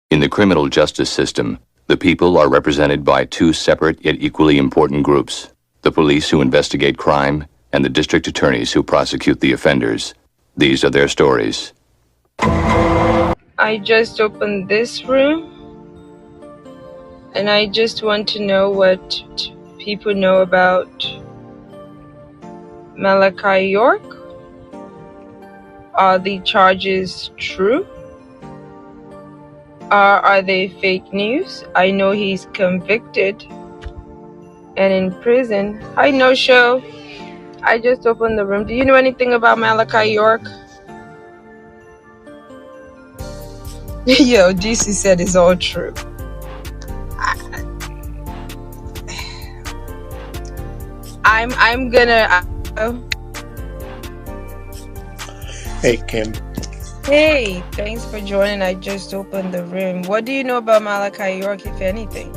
In the criminal justice system, the people are represented by two separate yet equally important groups: the police who investigate crime and the district attorneys who prosecute the offenders. These are their stories. I just opened this room and I just want to know what people know about Malachi York. Are the charges true? Are they fake news? I know he's convicted and in prison. Hi, No Show. I just opened the room. Do you know anything about Malachi York? Yo, DC said it's all true. I'm gonna. Hey, Kim. Hey, thanks for joining. I just opened the room. What do you know about Malachi York, if anything?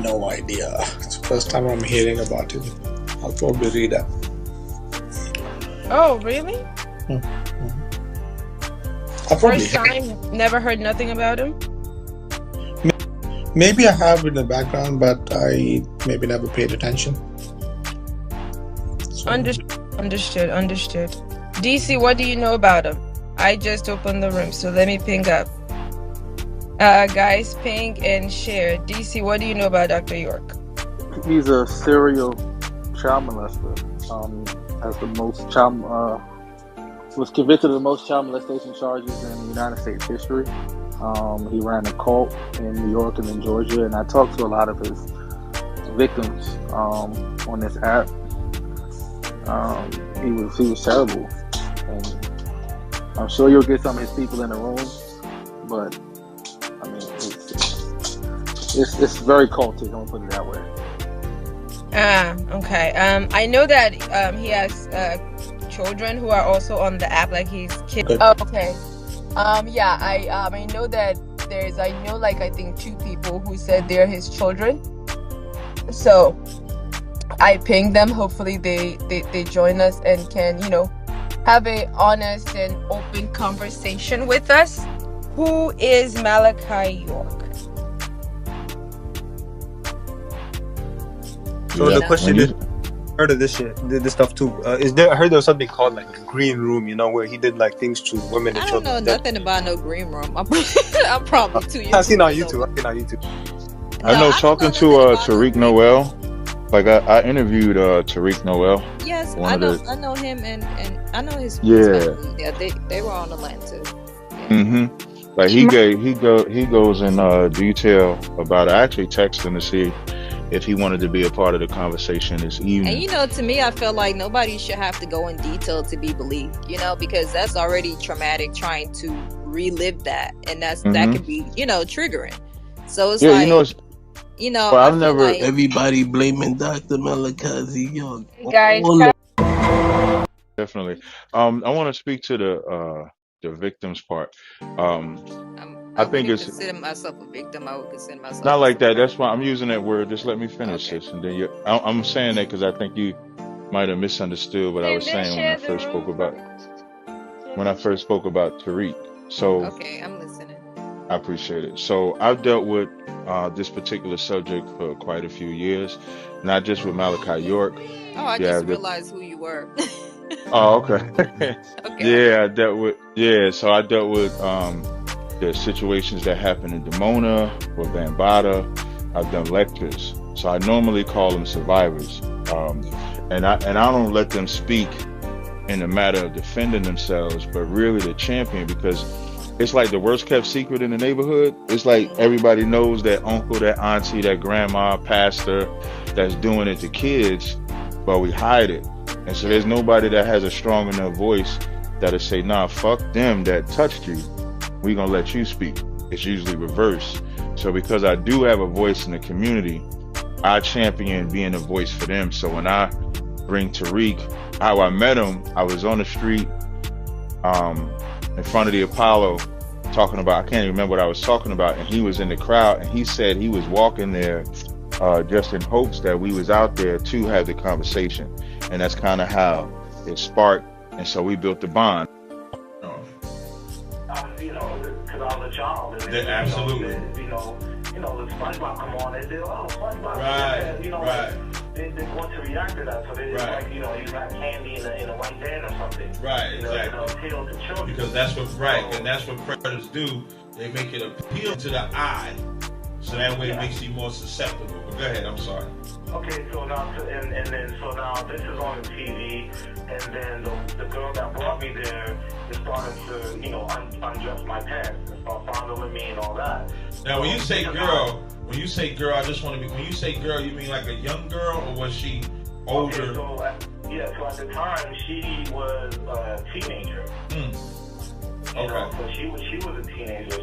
No idea. It's the first time I'm hearing about it. I'll probably read it. Oh, really? Mm-hmm. First time? Never heard nothing about him? Maybe I have in the background, but I maybe never paid attention. So. Understood. DC, what do you know about him? I just opened the room, so let me ping up. Guys, ping and share. DC, what do you know about Dr. York? He's a serial child molester. Was convicted of the most child molestation charges in United States history. He ran a cult in New York and in Georgia, and I talked to a lot of his victims on this app. He was terrible, and I'm sure you'll get some of his people in the room, but I mean, it's very culty. Don't put it that way. Okay. I know that he has children who are also on the app, like his kids. Oh, okay. Yeah. I know that I think 2 people who said they're his children. So I pinged them. Hopefully they join us and can, have a honest and open conversation with us. Who is Malachi York? So the question is, heard of this shit, this stuff too. I heard there was something called like a green room, where he did like things to women and children. I don't know nothing about no green room. I'm probably too young. I've seen on YouTube. I know talking to Tariq Noel. Like I interviewed Tariq Noel. Yes, I know him and I know his family. Yeah, they were on the land too. Yeah. Mm-hmm. Like he goes in detail about it. I actually texted him to see if he wanted to be a part of the conversation this evening. And to me, I feel like nobody should have to go in detail to be believed, because that's already traumatic trying to relive that, and that could be, triggering. So it's I've never. Like everybody blaming Dr. Malachi York. Guys, definitely. I want to speak to the victims part. I think it's consider myself a victim. I would consider myself not like that. That's why I'm using that word. Just let me finish this, and then I'm saying that because I think you might have misunderstood what I was saying when I first spoke about Tariq. So okay, I'm listening. I appreciate it. So I've dealt with this particular subject for quite a few years, not just with Malachi York. Oh, I just realized who you were. Oh, okay. Okay. Yeah, I dealt with the situations that happen in Dimona or Bambaataa. I've done lectures, so I normally call them survivors, and I don't let them speak in the matter of defending themselves, but really the champion, because it's like the worst kept secret in the neighborhood. It's like everybody knows that uncle, that auntie, that grandma, pastor that's doing it to kids, but we hide it, and so there's nobody that has a strong enough voice that'll say, nah, fuck them that touched you. We gonna let you speak. It's usually reverse. So because I do have a voice in the community, I champion being a voice for them. So when I bring Tariq, how I met him, I was on the street in front of the Apollo talking about, I can't even remember what I was talking about, and he was in the crowd, and he said he was walking there just in hopes that we was out there to have the conversation. And that's kind of how it sparked, and so we built the bond. $2 a child. And then, Absolutely. The SpongeBob come on, and they're, oh, SpongeBob. Right. They want to react to that, so they just like, you got candy in a white van or something. Right, exactly. Appeal to children. Because that's what, and that's what predators do. They make it appeal to the eye, so that way it makes you more susceptible. But go ahead, I'm sorry. Okay, so now, so now this is on the TV, and then the girl that brought me there is starting to, undress my pants and start fondling me and all that. Now, when you say girl, I just want to be. When you say girl, you mean like a young girl, or was she older? Okay, so at the time she was a teenager. So she was a teenager.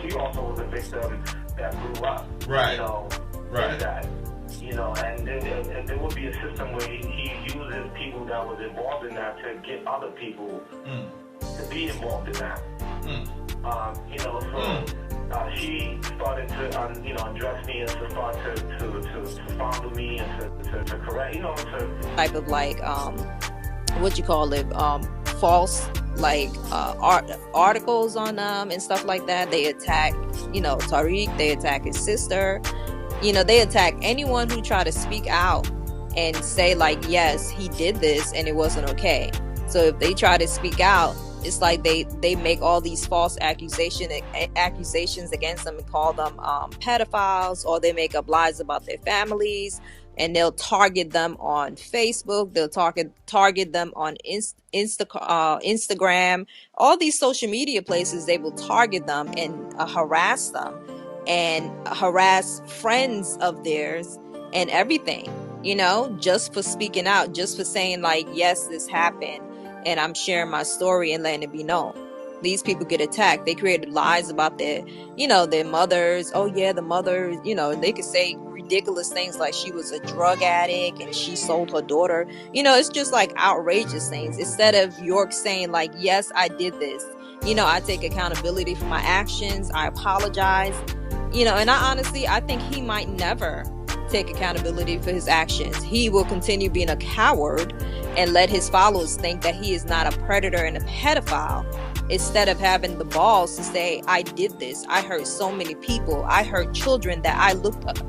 She also was a victim that grew up. Right. In that. And there would be a system where he uses people that was involved in that to get other people to be involved in that. She started to, undress me and to start to fondle me and to correct, to type of like what you call it, false like articles on them and stuff like that. They attack, Tariq. They attack his sister. They attack anyone who try to speak out and say like, yes, he did this and it wasn't okay. So if they try to speak out, it's like they make all these false accusations against them and call them pedophiles, or they make up lies about their families, and they'll target them on Facebook. They'll target them on Instagram, all these social media places. They will target them and harass them and harass friends of theirs and everything, just for speaking out, just for saying like, yes, this happened. And I'm sharing my story and letting it be known. These people get attacked. They created lies about their mothers. Oh yeah, the mother, they could say ridiculous things like she was a drug addict and she sold her daughter. It's just like outrageous things. Instead of York saying like, yes, I did this. I take accountability for my actions. I apologize. And I think he might never take accountability for his actions. He will continue being a coward and let his followers think that he is not a predator and a pedophile, instead of having the balls to say, I did this. I hurt so many people. I hurt children that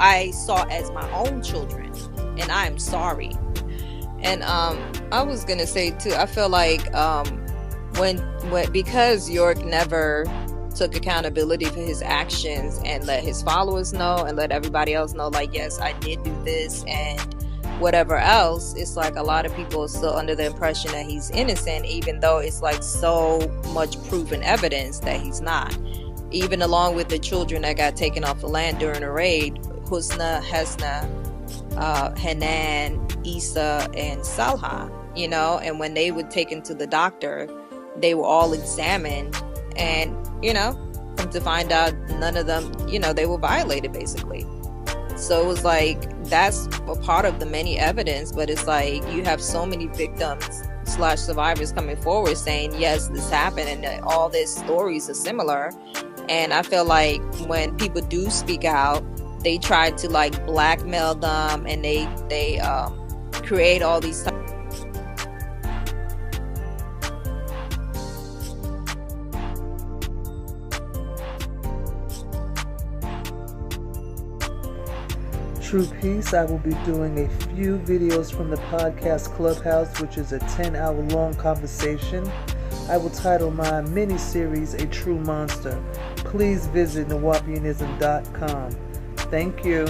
I saw as my own children, and I am sorry. And I was gonna say too, I feel like because York never took accountability for his actions and let his followers know and let everybody else know, like, yes, I did do this and whatever else, it's like a lot of people are still under the impression that he's innocent, even though it's like so much proof and evidence that he's not. Even along with the children that got taken off the land during a raid, Husna, Hesna, Hanan, Isa, and Salha, and when they were taken to the doctor, they were all examined, and come to find out none of them, they were violated basically. So it was like, that's a part of the many evidence, but it's like you have so many victims / survivors coming forward saying, yes, this happened, and all their stories are similar. And I feel like when people do speak out, they try to like blackmail them, and they create all these True Peace. I will be doing a few videos from the podcast Clubhouse, which is a 10-hour long conversation. I will title my mini-series A True Monster. Please visit Nawapianism.com. Thank you.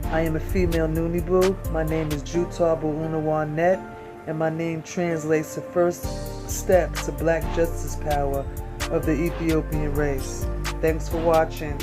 I am a female Nunibu. My name is Jutabu Unawanet, and my name translates to first step to black justice power of the Ethiopian race. Thanks for watching.